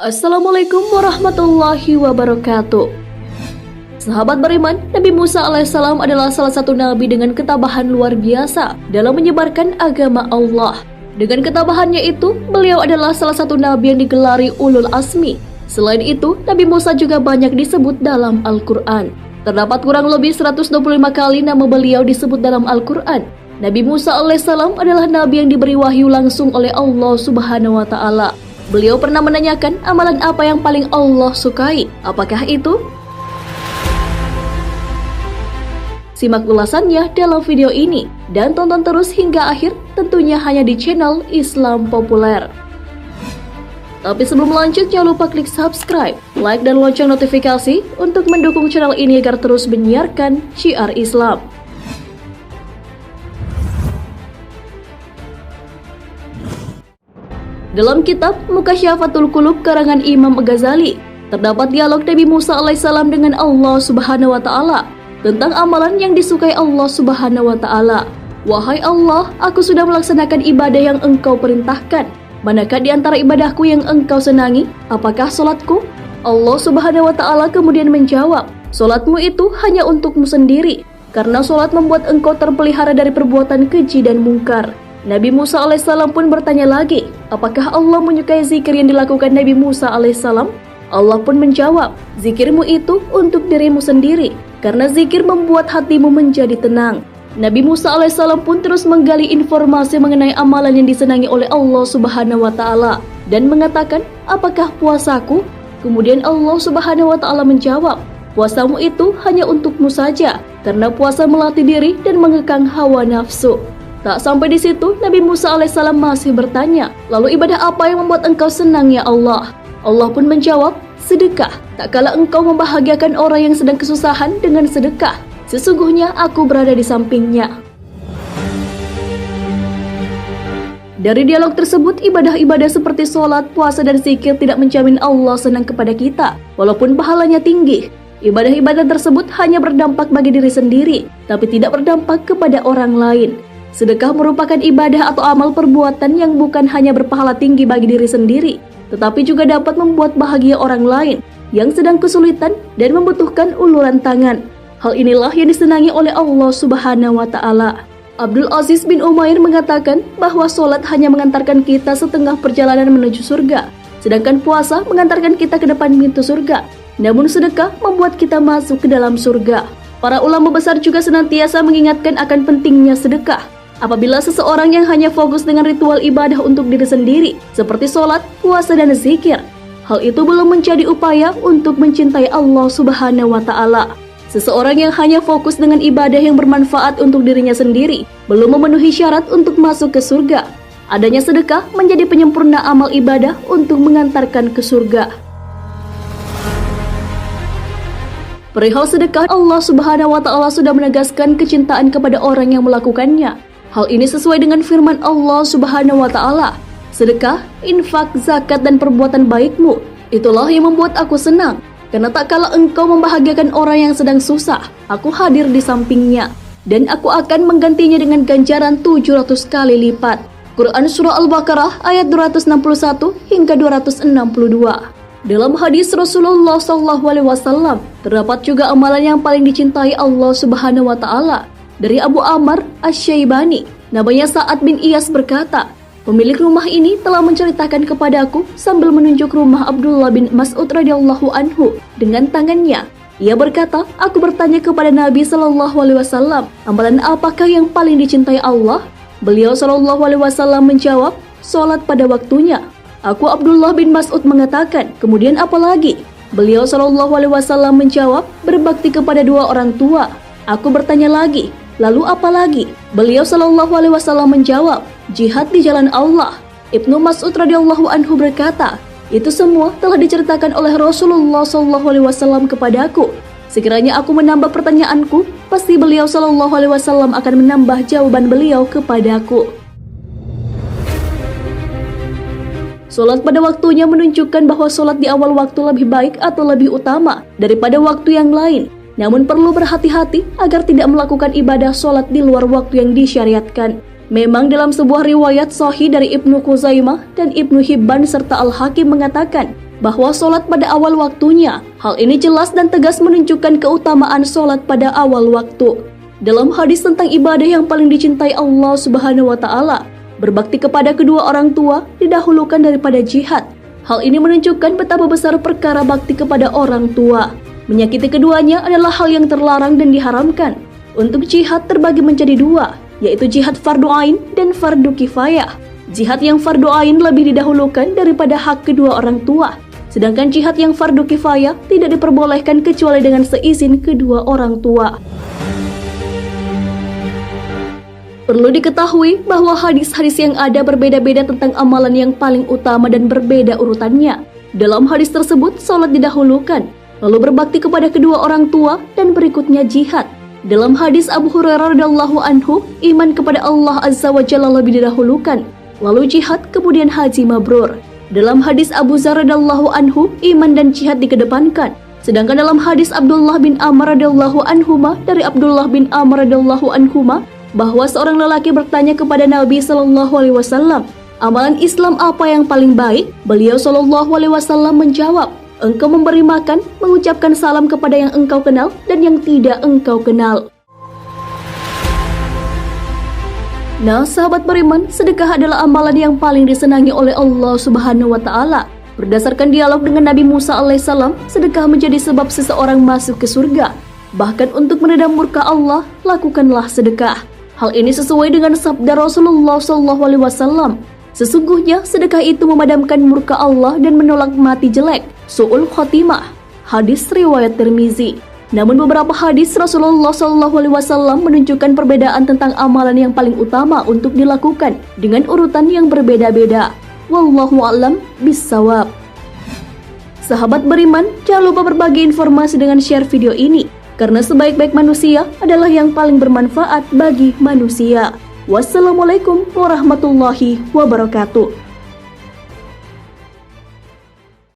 Assalamualaikum warahmatullahi wabarakatuh. Sahabat beriman, Nabi Musa alaihissalam adalah salah satu nabi dengan ketabahan luar biasa dalam menyebarkan agama Allah. Dengan ketabahannya itu, beliau adalah salah satu nabi yang digelari ulul azmi. Selain itu, Nabi Musa juga banyak disebut dalam Al-Quran. Terdapat kurang lebih 125 kali nama beliau disebut dalam Al-Quran. Nabi Musa alaihissalam adalah nabi yang diberi wahyu langsung oleh Allah Subhanahu wa Ta'ala. Beliau pernah menanyakan amalan apa yang paling Allah sukai. Apakah itu? Simak ulasannya dalam video ini dan tonton terus hingga akhir, tentunya hanya di channel Islam Populer. Tapi sebelum lanjut, jangan lupa klik subscribe, like dan lonceng notifikasi untuk mendukung channel ini agar terus menyiarkan syiar Islam. Dalam kitab Mukasyafatul Qulub karangan Imam Ghazali, terdapat dialog Nabi Musa alaihissalam dengan Allah Subhanahu wa Ta'ala tentang amalan yang disukai Allah Subhanahu wa Ta'ala. Wahai Allah, aku sudah melaksanakan ibadah yang engkau perintahkan. Manakah di antara ibadahku yang engkau senangi? Apakah solatku? Allah Subhanahu wa Ta'ala kemudian menjawab, solatmu itu hanya untukmu sendiri, karena solat membuat engkau terpelihara dari perbuatan keji dan mungkar. Nabi Musa alaihissalam pun bertanya lagi, apakah Allah menyukai zikir yang dilakukan Nabi Musa alaihissalam? Allah pun menjawab, zikirmu itu untuk dirimu sendiri, karena zikir membuat hatimu menjadi tenang. Nabi Musa alaihissalam pun terus menggali informasi mengenai amalan yang disenangi oleh Allah Subhanahu wa Ta'ala dan mengatakan, apakah puasaku? Kemudian Allah Subhanahu wa Ta'ala menjawab, puasamu itu hanya untukmu saja, karena puasa melatih diri dan mengekang hawa nafsu. Tak sampai di situ, Nabi Musa alaihissalam masih bertanya, lalu ibadah apa yang membuat engkau senang ya Allah? Allah pun menjawab, sedekah. Tak kala engkau membahagiakan orang yang sedang kesusahan dengan sedekah, sesungguhnya aku berada di sampingnya. Dari dialog tersebut, ibadah-ibadah seperti sholat, puasa, dan zikir tidak menjamin Allah senang kepada kita, walaupun pahalanya tinggi. Ibadah-ibadah tersebut hanya berdampak bagi diri sendiri, tapi tidak berdampak kepada orang lain. Sedekah merupakan ibadah atau amal perbuatan yang bukan hanya berpahala tinggi bagi diri sendiri, tetapi juga dapat membuat bahagia orang lain yang sedang kesulitan dan membutuhkan uluran tangan. Hal inilah yang disenangi oleh Allah Subhanahu wa Ta'ala. Abdul Aziz bin Umair mengatakan bahwa sholat hanya mengantarkan kita setengah perjalanan menuju surga, sedangkan puasa mengantarkan kita ke depan pintu surga. Namun sedekah membuat kita masuk ke dalam surga. Para ulama besar juga senantiasa mengingatkan akan pentingnya sedekah. Apabila seseorang yang hanya fokus dengan ritual ibadah untuk diri sendiri, seperti sholat, puasa, dan zikir, hal itu belum menjadi upaya untuk mencintai Allah Subhanahu wa Ta'ala. Seseorang yang hanya fokus dengan ibadah yang bermanfaat untuk dirinya sendiri, belum memenuhi syarat untuk masuk ke surga. Adanya sedekah menjadi penyempurna amal ibadah untuk mengantarkan ke surga. Perihal sedekah, Allah Subhanahu wa Ta'ala sudah menegaskan kecintaan kepada orang yang melakukannya. Hal ini sesuai dengan firman Allah Subhanahu wa Ta'ala, sedekah, infak, zakat, dan perbuatan baikmu, itulah yang membuat aku senang, karena tak kala engkau membahagiakan orang yang sedang susah, aku hadir di sampingnya, dan aku akan menggantinya dengan ganjaran 700 kali lipat. Quran Surah Al-Baqarah ayat 261 hingga 262. Dalam hadis Rasulullah SAW, terdapat juga amalan yang paling dicintai Allah Subhanahu wa Ta'ala. Dari Abu Amr Asy-Syaibani, namanya Sa'ad bin Iyas berkata, pemilik rumah ini telah menceritakan kepadaku sambil menunjuk rumah Abdullah bin Mas'ud radhiyallahu anhu dengan tangannya. Ia berkata, aku bertanya kepada Nabi SAW, amalan apakah yang paling dicintai Allah? Beliau SAW menjawab, sholat pada waktunya. Aku Abdullah bin Mas'ud mengatakan, kemudian apa lagi? Beliau SAW menjawab, berbakti kepada dua orang tua. Aku bertanya lagi, lalu apa lagi? Beliau SAW menjawab, jihad di jalan Allah. Ibnu Mas'ud radhiyallahu anhu berkata, itu semua telah diceritakan oleh Rasulullah SAW kepadaku. Sekiranya aku menambah pertanyaanku, pasti beliau SAW akan menambah jawaban beliau kepadaku. Sholat pada waktunya menunjukkan bahwa sholat di awal waktu lebih baik atau lebih utama daripada waktu yang lain. Namun perlu berhati-hati agar tidak melakukan ibadah sholat di luar waktu yang disyariatkan. Memang dalam sebuah riwayat sahih dari Ibnu Khuzaimah dan Ibnu Hibban serta Al-Hakim mengatakan, bahwa sholat pada awal waktunya. Hal ini jelas dan tegas menunjukkan keutamaan sholat pada awal waktu. Dalam hadis tentang ibadah yang paling dicintai Allah Subhanahu wa Ta'ala, berbakti kepada kedua orang tua didahulukan daripada jihad. Hal ini menunjukkan betapa besar perkara bakti kepada orang tua. Menyakiti keduanya adalah hal yang terlarang dan diharamkan. Untuk jihad terbagi menjadi dua, yaitu jihad fardu ain dan fardu kifayah. Jihad yang fardu ain lebih didahulukan daripada hak kedua orang tua. Sedangkan jihad yang fardu kifayah tidak diperbolehkan kecuali dengan seizin kedua orang tua. Perlu diketahui bahwa hadis-hadis yang ada berbeda-beda tentang amalan yang paling utama dan berbeda urutannya. Dalam hadis tersebut, sholat didahulukan, lalu berbakti kepada kedua orang tua, dan berikutnya jihad. Dalam hadis Abu Hurairah radhiyallahu anhu, iman kepada Allah Azza wa Jalla lebih didahulukan, lalu jihad, kemudian haji mabrur. Dalam hadis Abu Dzar radhiyallahu anhu, iman dan jihad dikedepankan. Sedangkan dalam hadis Abdullah bin Amr radhiyallahu anhuma dari Abdullah bin Amr radhiyallahu anhuma, bahwa seorang lelaki bertanya kepada Nabi Shallallahu Alaihi Wasallam, amalan Islam apa yang paling baik? Beliau Shallallahu Alaihi Wasallam menjawab, engkau memberi makan, mengucapkan salam kepada yang engkau kenal dan yang tidak engkau kenal. Nah, sahabat beriman, sedekah adalah amalan yang paling disenangi oleh Allah Subhanahu wa Ta'ala. Berdasarkan dialog dengan Nabi Musa alaihissalam, sedekah menjadi sebab seseorang masuk ke surga. Bahkan untuk meredam murka Allah, lakukanlah sedekah. Hal ini sesuai dengan sabda Rasulullah SAW. Sesungguhnya sedekah itu memadamkan murka Allah dan menolak mati jelek, su'ul khotimah. Hadis riwayat Tirmizi. Namun beberapa hadis Rasulullah SAW menunjukkan perbedaan tentang amalan yang paling utama untuk dilakukan dengan urutan yang berbeda-beda. Wallahu a'lam bissawab. Sahabat beriman, jangan lupa berbagi informasi dengan share video ini, karena sebaik-baik manusia adalah yang paling bermanfaat bagi manusia. Wassalamualaikum warahmatullahi wabarakatuh.